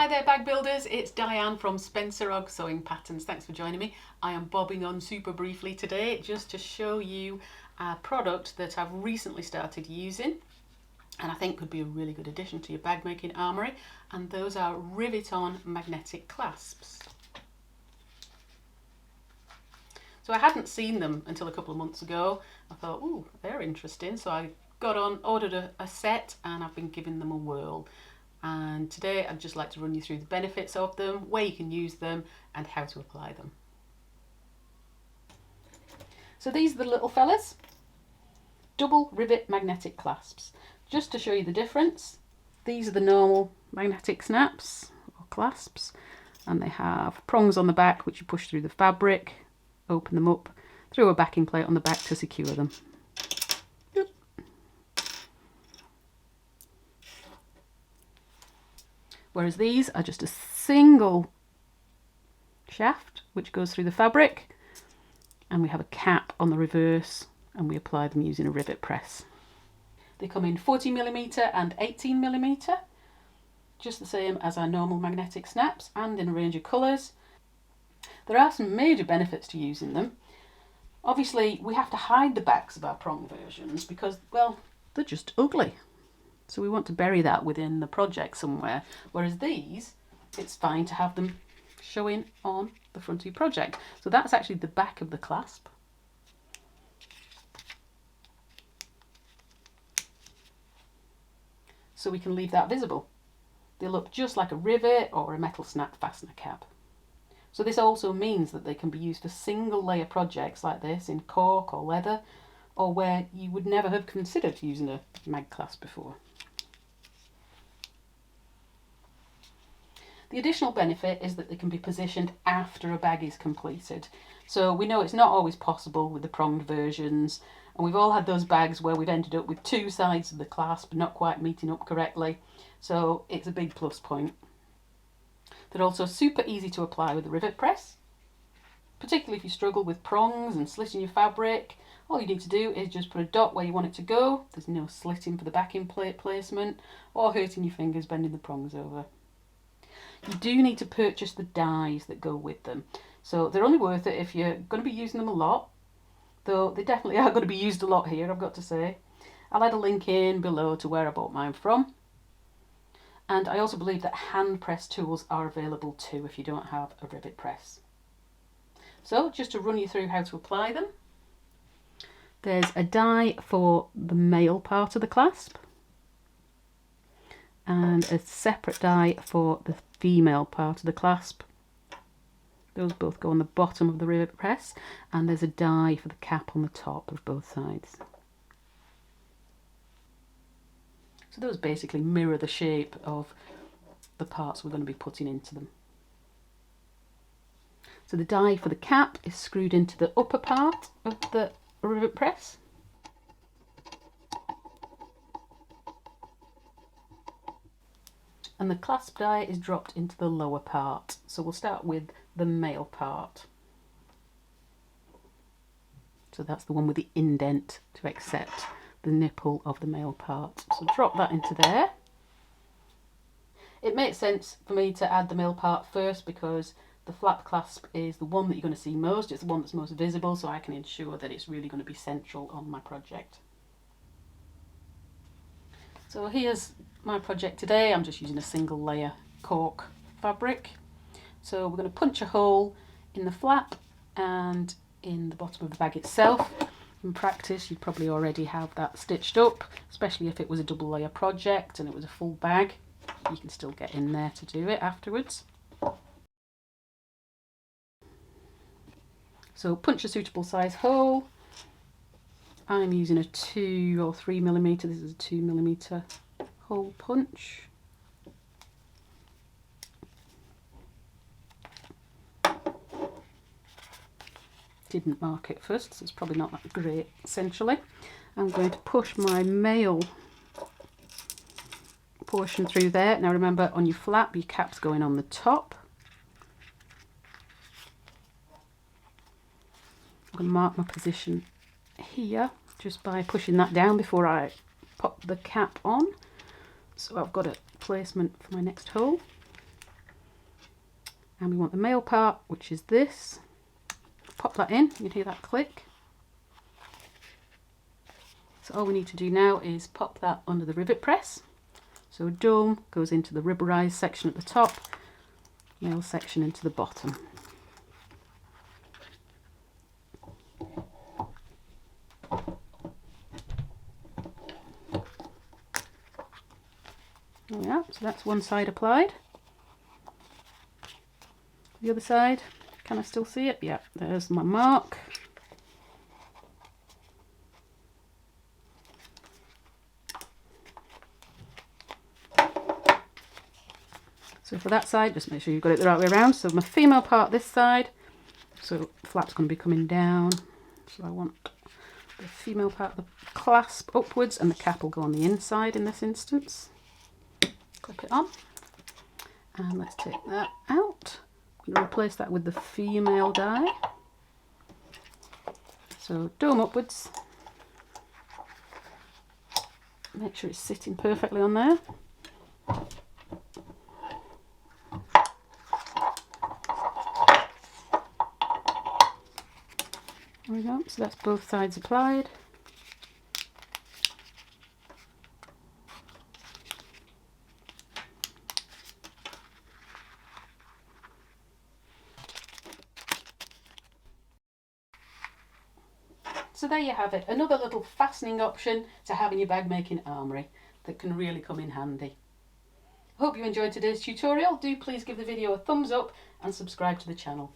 Hi there bag builders, it's Diane from Spencer Og Sewing Patterns. Thanks for joining me. I am bobbing on super briefly today just to show you a product that I've recently started using and I think could be a really good addition to your bag making armoury, and those are Rivet-On Magnetic Clasps. So I hadn't seen them until a couple of months ago. I thought, ooh, they're interesting, so I got on, ordered a set, and I've been giving them a whirl. And today I'd just like to run you through the benefits of them, where you can use them and how to apply them. So these are the little fellas, double rivet magnetic clasps. Just to show you the difference, these are the normal magnetic snaps or clasps, and they have prongs on the back which you push through the fabric, open them up, through a backing plate on the back to secure them. Whereas these are just a single shaft which goes through the fabric, and we have a cap on the reverse, and we apply them using a rivet press. They come in 40mm and 18mm, just the same as our normal magnetic snaps, and in a range of colours. There are some major benefits to using them. Obviously we have to hide the backs of our prong versions because, well, they're just ugly. So we want to bury that within the project somewhere, whereas these, it's fine to have them showing on the front of your project. So that's actually the back of the clasp. So we can leave that visible. They look just like a rivet or a metal snap fastener cap. So this also means that they can be used for single layer projects like this in cork or leather, or where you would never have considered using a mag clasp before. The additional benefit is that they can be positioned after a bag is completed. So we know it's not always possible with the pronged versions, and we've all had those bags where we've ended up with two sides of the clasp not quite meeting up correctly. So it's a big plus point. They're also super easy to apply with the rivet press, particularly if you struggle with prongs and slitting your fabric. All you need to do is just put a dot where you want it to go. There's no slitting for the backing plate placement or hurting your fingers bending the prongs over. You do need to purchase the dies that go with them. So they're only worth it if you're going to be using them a lot, though they definitely are going to be used a lot here, I've got to say. I'll add a link in below to where I bought mine from. And I also believe that hand press tools are available too if you don't have a rivet press. So just to run you through how to apply them. There's a die for the male part of the clasp, and a separate die for the female part of the clasp. Those both go on the bottom of the rivet press, and there's a die for the cap on the top of both sides. So those basically mirror the shape of the parts we're going to be putting into them. So the die for the cap is screwed into the upper part of the rivet press. And the clasp die is dropped into the lower part. So we'll start with the male part. So that's the one with the indent to accept the nipple of the male part. So drop that into there. It makes sense for me to add the male part first because the flap clasp is the one that you're going to see most. It's the one that's most visible, so I can ensure that it's really going to be central on my project. So here's my project today. I'm just using a single layer cork fabric. So we're going to punch a hole in the flap and in the bottom of the bag itself. In practice you'd probably already have that stitched up, especially if it was a double layer project and it was a full bag. You can still get in there to do it afterwards. So punch a suitable size hole. I'm using a 2 or 3mm, this is a 2mm hole punch. Didn't mark it first, so it's probably not that great essentially. I'm going to push my male portion through there. Now remember, on your flap, your cap's going on the top. I'm going to mark my position here just by pushing that down before I pop the cap on. So I've got a placement for my next hole. And we want the male part, which is this. Pop that in, you hear that click. So all we need to do now is pop that under the rivet press. So dome goes into the rubberized section at the top, male section into the bottom. There we are, so that's one side applied. The other side, can I still see it? Yeah, there's my mark. So for that side, just make sure you've got it the right way around. So my female part this side, so flap's going to be coming down. So I want the female part of the clasp upwards, and the cap will go on the inside in this instance. Clip it on, and let's take that out. I'm going to replace that with the female die. So dome upwards. Make sure it's sitting perfectly on there. There we go, so that's both sides applied. So there you have it, another little fastening option to have in your bag making armoury that can really come in handy. I hope you enjoyed today's tutorial. Do please give the video a thumbs up and subscribe to the channel.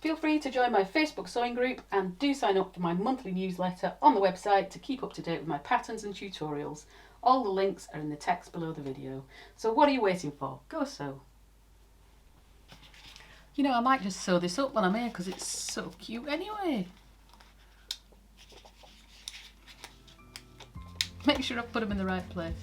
Feel free to join my Facebook sewing group and do sign up for my monthly newsletter on the website to keep up to date with my patterns and tutorials. All the links are in the text below the video. So what are you waiting for? Go sew. You know, I might just sew this up when I'm here because it's so cute anyway. Make sure I've put them in the right place.